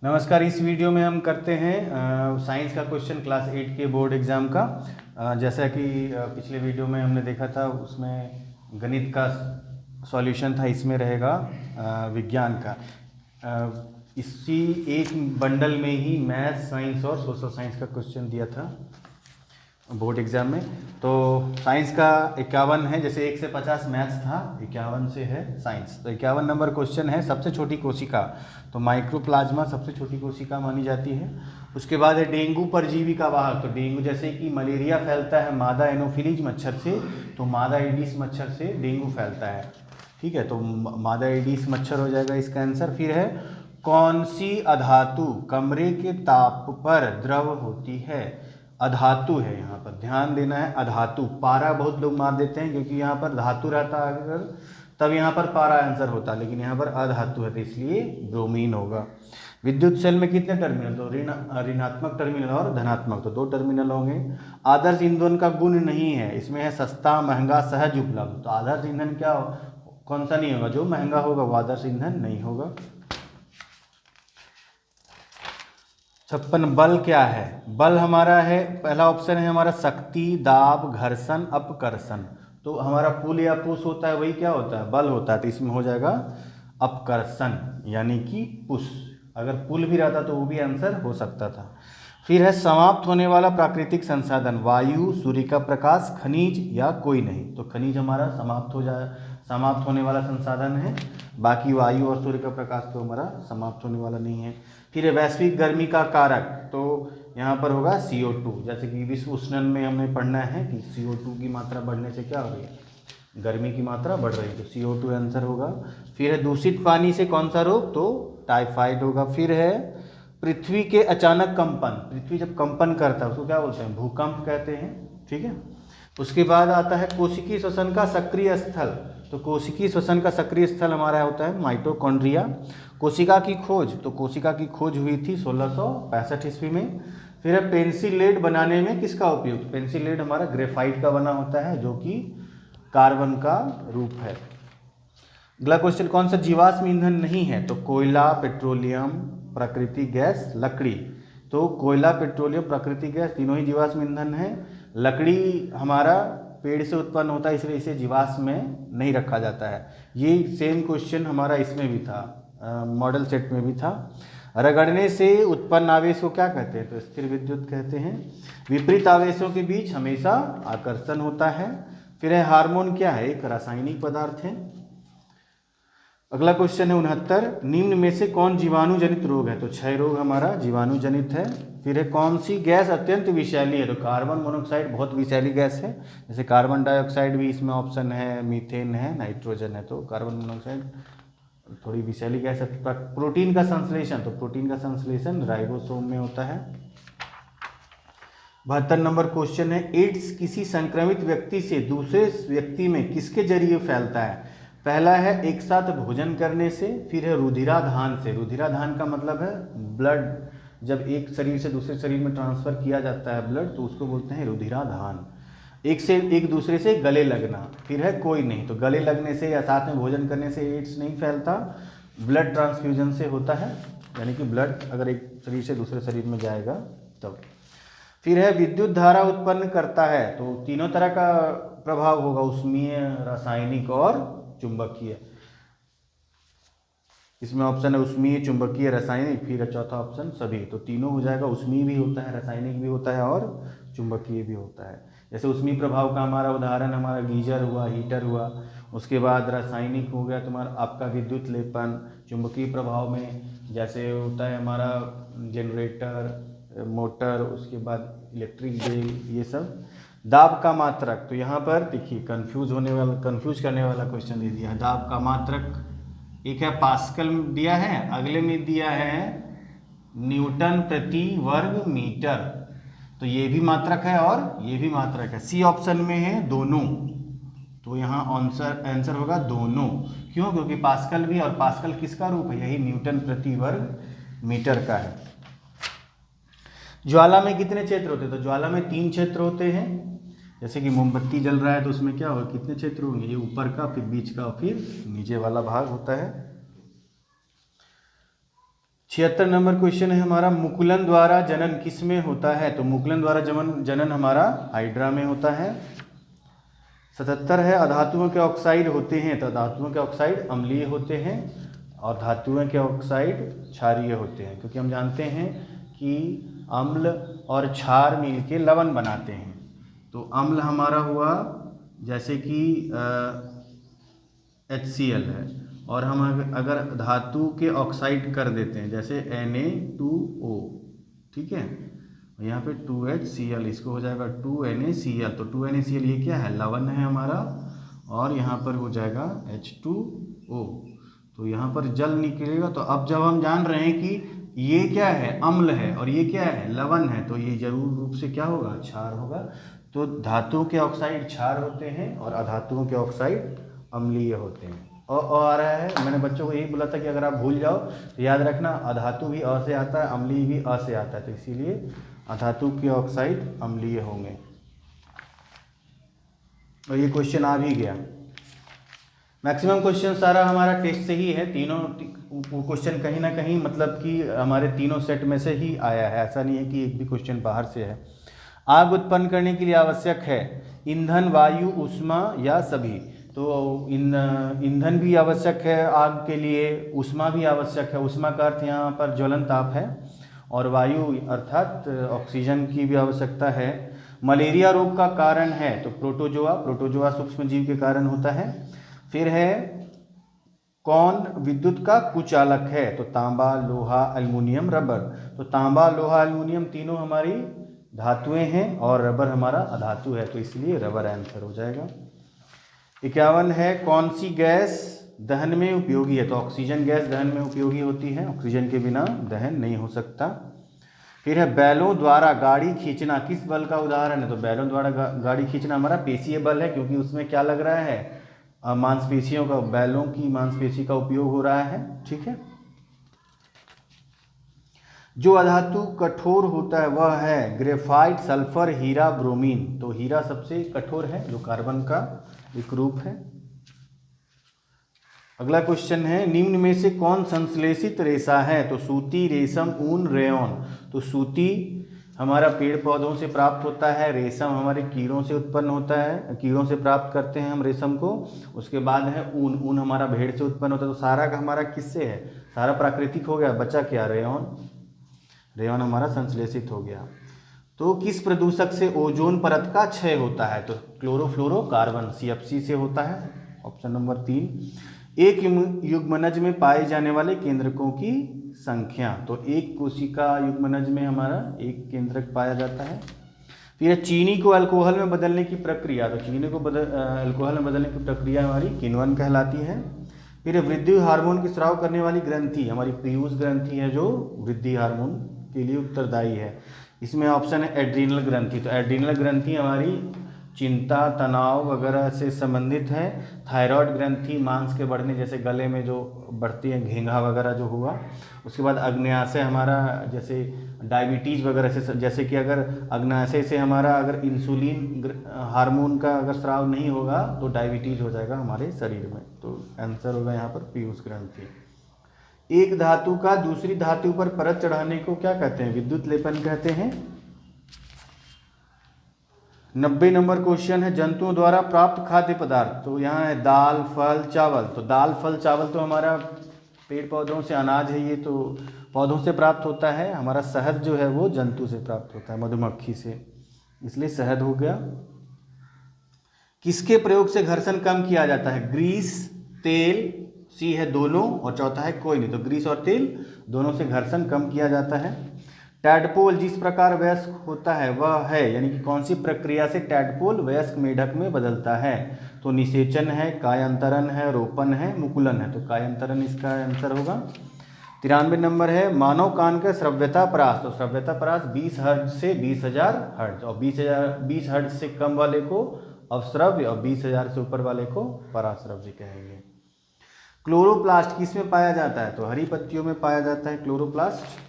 नमस्कार। इस वीडियो में हम करते हैं साइंस का क्वेश्चन क्लास 8 के बोर्ड एग्ज़ाम का। जैसा कि पिछले वीडियो में हमने देखा था, उसमें गणित का सॉल्यूशन था, इसमें रहेगा विज्ञान का। इसी एक बंडल में ही मैथ्स, साइंस और सोशल साइंस का क्वेश्चन दिया था बोर्ड एग्ज़ाम में। तो साइंस का 51 है, जैसे 1 से 50 मैथ्स था, 51 से है साइंस। तो 51 नंबर क्वेश्चन है, सबसे छोटी कोशिका। तो माइक्रोप्लाज्मा सबसे छोटी कोशिका मानी जाती है। उसके बाद है डेंगू परजीवी का वाहक। तो डेंगू, जैसे कि मलेरिया फैलता है मादा एनोफिलीज मच्छर से, तो मादा एडिस मच्छर से डेंगू फैलता है। ठीक है, तो मादा एडिस मच्छर हो जाएगा इसका आंसर। फिर है कौन सी अधातु कमरे के ताप पर द्रव होती है। अधातु है, यहाँ पर ध्यान देना है। अधातु, पारा बहुत लोग मार देते हैं क्योंकि यहाँ पर धातु रहता है अगर, तब यहाँ पर पारा आंसर होता, लेकिन यहाँ पर अधातु है तो इसलिए ब्रोमीन होगा। विद्युत सेल में कितने टर्मिनल, तो ऋणात्मक टर्मिनल और धनात्मक, तो 2 टर्मिनल होंगे। आदर्श ईंधन का गुण नहीं है, इसमें है सस्ता, महंगा, सहज उपलब्ध। तो आदर्श ईंधन क्या, कौन सा नहीं होगा, जो महंगा होगा वो आदर्श ईंधन नहीं होगा। 56 बल क्या है। बल हमारा है, पहला ऑप्शन है हमारा शक्ति, दाब, घर्षण, अपकर्षण। तो हमारा पुल या पुश होता है, वही क्या होता है, बल होता है। तो इसमें हो जाएगा अपकर्षण यानी कि पुश। अगर पुल भी रहता तो वो भी आंसर हो सकता था। फिर है समाप्त होने वाला प्राकृतिक संसाधन, वायु, सूर्य का प्रकाश, खनिज या कोई नहीं। तो खनिज हमारा समाप्त होने वाला संसाधन है, बाकी वायु और सूर्य का प्रकाश तो हमारा समाप्त होने वाला नहीं है। फिर है वैश्विक गर्मी का कारक, तो यहाँ पर होगा CO2। जैसे कि विश्व उष्णन में हमने पढ़ना है कि CO2 की मात्रा बढ़ने से क्या हो रही है, गर्मी की मात्रा बढ़ रही है, तो CO2 आंसर होगा। फिर है दूषित पानी से कौन सा रोग, तो टाइफाइड होगा। फिर है पृथ्वी के अचानक कंपन, पृथ्वी जब कंपन करता है उसको क्या बोलते हैं, भूकंप कहते हैं। ठीक है, उसके बाद आता है कोशिकीय श्वसन का सक्रिय स्थल। तो कोशिकीय श्वसन का सक्रिय स्थल हमारा होता है माइटोकॉन्ड्रिया। कोशिका की खोज, तो कोशिका की खोज हुई थी 1665 ईस्वी में। फिर है पेंसिल लेड बनाने में किसका उपयोग, पेंसिल लेड हमारा ग्रेफाइट का बना होता है जो कि कार्बन का रूप है। अगला क्वेश्चन, कौन सा जीवाश्म ईंधन नहीं है, तो कोयला, पेट्रोलियम, प्राकृतिक गैस, लकड़ी। तो कोयला, पेट्रोलियम, प्राकृतिक गैस तीनों ही जीवाश्म ईंधन है। लकड़ी हमारा पेड़ से उत्पन्न होता है, इसलिए इसे जीवाश्म में नहीं रखा जाता है। ये सेम क्वेश्चन हमारा इसमें भी था, मॉडल सेट में भी था। रगड़ने से उत्पन्न आवेश को क्या कहते हैं, तो स्थिर विद्युत कहते हैं। विपरीत आवेशों के बीच हमेशा आकर्षण होता है। फिर है हार्मोन क्या है, एक रासायनिक पदार्थ है। अगला क्वेश्चन है 69, निम्न में से कौन जीवाणु जनित रोग है, तो क्षय रोग हमारा जीवाणु जनित है। फिर है कौन सी गैस अत्यंत विषैली है, तो कार्बन मोनोऑक्साइड बहुत विषैली गैस है। जैसे कार्बन डाइऑक्साइड भी इसमें ऑप्शन है, मीथेन है, नाइट्रोजन है। तो कार्बन मोनोऑक्साइड थोड़ी विषैली गैस है। प्रोटीन का संश्लेषण, तो प्रोटीन का संश्लेषण राइबोसोम में होता है। 72 नंबर क्वेश्चन है, एड्स किसी संक्रमित व्यक्ति से दूसरे व्यक्ति में किसके जरिए फैलता है। पहला है एक साथ भोजन करने से। फिर है रुधिराधान से। रुधिराधान का मतलब है ब्लड, जब एक शरीर से दूसरे शरीर में ट्रांसफर किया जाता है ब्लड, तो उसको बोलते हैं रुधिराधान। एक दूसरे से गले लगना। फिर है कोई नहीं, तो गले लगने से या साथ में भोजन करने से एड्स नहीं फैलता, ब्लड ट्रांसफ्यूजन से होता है, यानी कि ब्लड अगर एक शरीर से दूसरे शरीर में जाएगा तब। फिर है विद्युत धारा उत्पन्न करता है, तो तीनों तरह का प्रभाव होगा, उष्मीय, रासायनिक और चुंबकीय। इसमें ऑप्शन है उष्मीय, चुंबकीय, रासायनिक। फिर चौथा ऑप्शन सभी, तो तीनों हो जाएगा। उष्मीय भी होता है, रासायनिक भी होता है और चुंबकीय भी होता है। जैसे उष्मीय प्रभाव का हमारा उदाहरण हमारा गीजर हुआ, हीटर हुआ। उसके बाद रासायनिक हो गया तुम्हारा आपका विद्युत लेपन। चुंबकीय प्रभाव में जैसे होता है हमारा जनरेटर, मोटर, उसके बाद इलेक्ट्रिक बेल, ये सब। दाब का मात्रक, तो यहाँ पर देखिए कंफ्यूज करने वाला क्वेश्चन दे दिया है। दाब का मात्रक एक है पास्कल दिया है, अगले में दिया है न्यूटन प्रति वर्ग मीटर। तो ये भी मात्रक है और ये भी मात्रक है। सी ऑप्शन में है दोनों, तो यहाँ आंसर होगा दोनों। क्यों, क्योंकि पास्कल भी, और पास्कल किसका रूप है, यही न्यूटन प्रति वर्ग मीटर का है। ज्वाला में कितने क्षेत्र होते हैं, तो ज्वाला में 3 क्षेत्र होते हैं। जैसे कि मोमबत्ती जल रहा है तो उसमें क्या होगा, कितने क्षेत्र होंगे, ये ऊपर का, फिर बीच का और फिर नीचे वाला भाग होता है। 76 नंबर क्वेश्चन है हमारा, मुकुलन द्वारा जनन किस में होता है? तो मुकुलन द्वारा जनन हमारा हाइड्रा में होता है। 77 है, अधातुओं के ऑक्साइड होते हैं, तो धातुओं के ऑक्साइड अम्लीय होते हैं और धातुओं के ऑक्साइड क्षारीय होते हैं, क्योंकि हम जानते हैं कि अम्ल और क्षार मिलके लवण बनाते हैं। तो अम्ल हमारा हुआ जैसे कि HCl है, और हम अगर धातु के ऑक्साइड कर देते हैं जैसे Na2O, ठीक है, यहाँ पे 2HCl, इसको हो जाएगा 2NaCl, तो 2NaCl ये क्या है? लवण है हमारा, और यहाँ पर हो जाएगा H2O, तो यहाँ पर जल निकलेगा। तो अब जब हम जान रहे हैं कि ये क्या है? अम्ल है, और ये क्या है? लवण है, तो ये जरूर रूप से क्या होगा? क्षार होगा। तो धातुओं के ऑक्साइड क्षार होते हैं और अधातुओं के ऑक्साइड अम्लीय होते हैं। और आ रहा है, मैंने बच्चों को यही बोला था कि अगर आप भूल जाओ तो याद रखना, अधातु भी अ से आता है, अम्लीय भी अ से आता है, तो इसीलिए अधातु के ऑक्साइड अम्लीय होंगे। और ये क्वेश्चन आ भी गया। मैक्सिमम क्वेश्चन सारा हमारा टेस्ट से ही है, तीनों क्वेश्चन कहीं ना कहीं मतलब कि हमारे तीनों सेट में से ही आया है, ऐसा नहीं है कि एक भी क्वेश्चन बाहर से है। आग उत्पन्न करने के लिए आवश्यक है ईंधन, वायु, ऊष्मा या सभी? तो ईंधन भी आवश्यक है आग के लिए, ऊष्मा भी आवश्यक है, ऊष्मा का अर्थ यहाँ पर ज्वलन ताप है, और वायु अर्थात ऑक्सीजन की भी आवश्यकता है। मलेरिया रोग का कारण है? तो प्रोटोजोआ सूक्ष्म जीव के कारण होता है। फिर है कौन विद्युत का कुचालक है? तो तांबा, लोहा, एल्युमिनियम, रबर। तो तांबा, लोहा, एल्युमिनियम तीनों हमारी धातुएं हैं और रबर हमारा अधातु है, तो इसलिए रबर आंसर हो जाएगा। 51 है, कौन सी गैस दहन में उपयोगी है? तो ऑक्सीजन गैस दहन में उपयोगी होती है, ऑक्सीजन के बिना दहन नहीं हो सकता। फिर है बैलों द्वारा गाड़ी खींचना किस बल का उदाहरण है? तो बैलों द्वारा गाड़ी खींचना हमारा पेशीय बल है, क्योंकि उसमें क्या लग रहा है? मांसपेशियों का, बैलों की मांसपेशी का उपयोग हो रहा है, ठीक है। जो अधातु कठोर होता है वह है ग्रेफाइट, सल्फर, हीरा, ब्रोमीन। तो हीरा सबसे कठोर है, जो कार्बन का एक रूप है। अगला क्वेश्चन है, निम्न में से कौन संश्लेषित रेशा है? तो सूती, रेशम, ऊन, रेयॉन। तो सूती हमारा पेड़ पौधों से प्राप्त होता है, रेशम हमारे कीड़ों से उत्पन्न होता है, कीड़ों से प्राप्त करते हैं हम रेशम को। उसके बाद है ऊन, ऊन हमारा भेड़ से उत्पन्न होता है। तो सारा का हमारा किससे है? सारा प्राकृतिक हो गया, बचा क्या? रेयॉन, रेयॉन हमारा संश्लेषित हो गया। तो किस प्रदूषक से ओजोन परत का क्षय होता है? तो क्लोरोफ्लोरोकार्बन, CFC से होता है, ऑप्शन नंबर 3। एक युग्मनज में पाए जाने वाले केंद्रकों की संख्या। तो एक कोशिका युग्मनज में हमारा एक केंद्रक पाया जाता है। फिर चीनी को अल्कोहल में बदलने की प्रक्रिया। तो चीनी को अल्कोहल में बदलने की प्रक्रिया हमारी किण्वन कहलाती है। फिर वृद्धि हार्मोन की स्राव करने वाली ग्रंथि हमारी पीयूष ग्रंथि है, जो वृद्धि हार्मोन के लिए उत्तरदायी है। इसमें ऑप्शन है एड्रीनल ग्रंथि। तो एड्रीनल ग्रंथि हमारी चिंता, तनाव वगैरह से संबंधित है। थायराइड ग्रंथि मांस के बढ़ने, जैसे गले में जो बढ़ती है घेंघा वगैरह जो हुआ। उसके बाद अग्न्याशय हमारा जैसे डायबिटीज़ वगैरह से, जैसे कि अगर अग्न्याशय से हमारा अगर इंसुलिन हार्मोन का अगर स्राव नहीं होगा तो डायबिटीज़ हो जाएगा हमारे शरीर में। तो आंसर होगा यहाँ पर पीयूष ग्रंथि। एक धातु का दूसरी धातु पर परत चढ़ाने को क्या कहते हैं? विद्युत लेपन कहते हैं। 90 नंबर क्वेश्चन है, जंतुओं द्वारा प्राप्त खाद्य पदार्थ। तो यहाँ है दाल, फल, चावल। तो दाल, फल, चावल तो हमारा पेड़ पौधों से अनाज है, ये तो पौधों से प्राप्त होता है। हमारा शहद जो है वो जंतु से प्राप्त होता है, मधुमक्खी से, इसलिए शहद हो गया। किसके प्रयोग से घर्षण कम किया जाता है? ग्रीस, तेल, सी है दोनों, और चौथा है कोई नहीं। तो ग्रीस और तेल दोनों से घर्षण कम किया जाता है। टैडपोल जिस प्रकार वयस्क होता है वह है, यानी कि कौन सी प्रक्रिया से टैडपोल वयस्क मेढक में बदलता है? तो निषेचन है, कायांतरण है, रोपण है, मुकुलन है। तो कायांतरण इसका आंसर होगा। 93 नंबर है, मानव कान का श्रव्यता परास। तो श्रव्यता परास 20 हर्ट्ज से 20,000 हर्ट्ज, और 20 हर्ट्ज से कम वाले को अवश्रव्य और 20,000 से ऊपर वाले को पराश्रव्य कहेंगे। क्लोरोप्लास्ट किस में पाया जाता है? तो हरी पत्तियों में पाया जाता है क्लोरोप्लास्ट।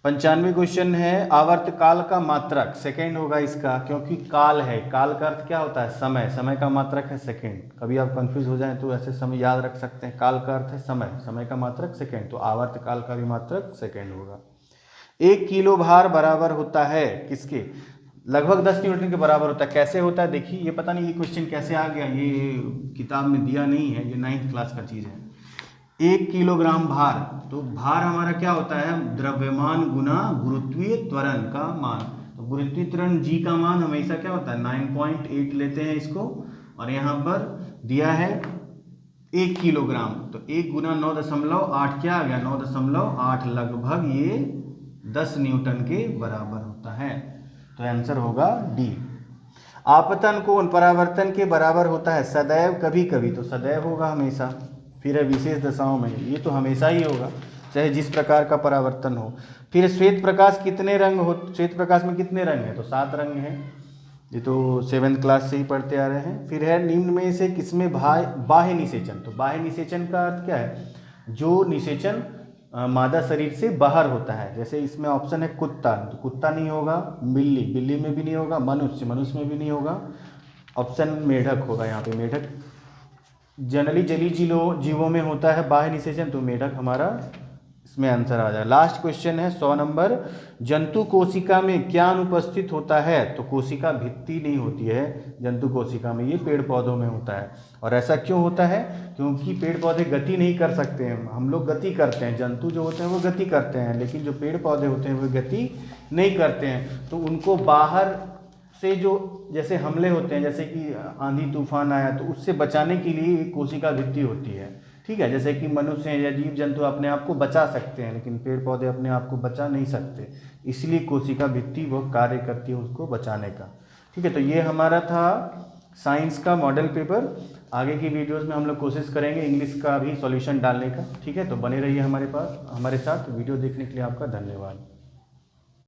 95 क्वेश्चन है, आवर्तकाल का मात्रक सेकंड होगा इसका, क्योंकि काल है, काल का अर्थ क्या होता है, समय, समय का मात्रक है सेकंड। कभी आप कंफ्यूज हो जाएं तो ऐसे समय याद रख सकते हैं, काल का अर्थ है समय, समय का मात्रक सेकंड, तो आवर्तकाल का भी मात्रक सेकंड होगा। 1 किलो भार बराबर होता है किसके, लगभग 10 न्यूटन के बराबर होता है। कैसे होता है देखिए, ये पता नहीं ये क्वेश्चन कैसे आ गया, ये किताब में दिया नहीं है, ये 9th क्लास का चीज़ है। 1 किलोग्राम भार, तो भार हमारा क्या होता है, द्रव्यमान गुना गुरुत्वीय त्वरण का मान। तो गुरुत्वीय त्वरण जी का मान हमेशा क्या होता है 9.8 लेते हैं इसको, और यहाँ पर दिया है 1 किलोग्राम, तो 1 गुना 9.8 क्या आ गया 9.8, लगभग ये 10 न्यूटन के बराबर होता है। तो आंसर होगा डी। आपतन कोण परावर्तन के बराबर होता है सदैव, कभी कभी, तो सदैव होगा हमेशा। फिर है विशेष दशाओं में, ये तो हमेशा ही होगा चाहे जिस प्रकार का परावर्तन हो। फिर श्वेत प्रकाश कितने रंग हो, श्वेत प्रकाश में कितने रंग हैं, तो 7 रंग हैं, ये तो 7th क्लास से ही पढ़ते आ रहे हैं। फिर है निम्न में से किसमें बाह्य निषेचन, तो बाह्य निषेचन का अर्थ क्या है, जो निषेचन मादा शरीर से बाहर होता है। जैसे इसमें ऑप्शन है कुत्ता, तो कुत्ता नहीं होगा, बिल्ली, बिल्ली में भी नहीं होगा, मनुष्य, मनुष्य में भी नहीं होगा, ऑप्शन मेढक होगा यहाँ पे, मेढक जनरली जलीय जीवों में होता है बाह्य निषेचन, तो मेढक हमारा इसमें आंसर आ जाए। लास्ट क्वेश्चन है 100 नंबर, जंतु कोशिका में क्या अनुपस्थित होता है, तो कोशिका भित्ति नहीं होती है जंतु कोशिका में, ये पेड़ पौधों में होता है। और ऐसा क्यों होता है, क्योंकि पेड़ पौधे गति नहीं कर सकते हैं, हम लोग गति करते हैं, जंतु जो होते हैं वो गति करते हैं, लेकिन जो पेड़ पौधे होते हैं वो गति नहीं करते हैं। तो उनको बाहर से जो जैसे हमले होते हैं, जैसे कि आंधी तूफान आया, तो उससे बचाने के लिए कोशिका भित्ति होती है, ठीक है। जैसे कि मनुष्य या जीव जंतु अपने आप को बचा सकते हैं, लेकिन पेड़ पौधे अपने आप को बचा नहीं सकते, इसलिए कोशिका भित्ति वो कार्य करती है उसको बचाने का, ठीक है। तो ये हमारा था साइंस का मॉडल पेपर। आगे की वीडियोस में हम लोग कोशिश करेंगे इंग्लिश का भी सॉल्यूशन डालने का, ठीक है। तो बने रहिए हमारे साथ। वीडियो देखने के लिए आपका धन्यवाद।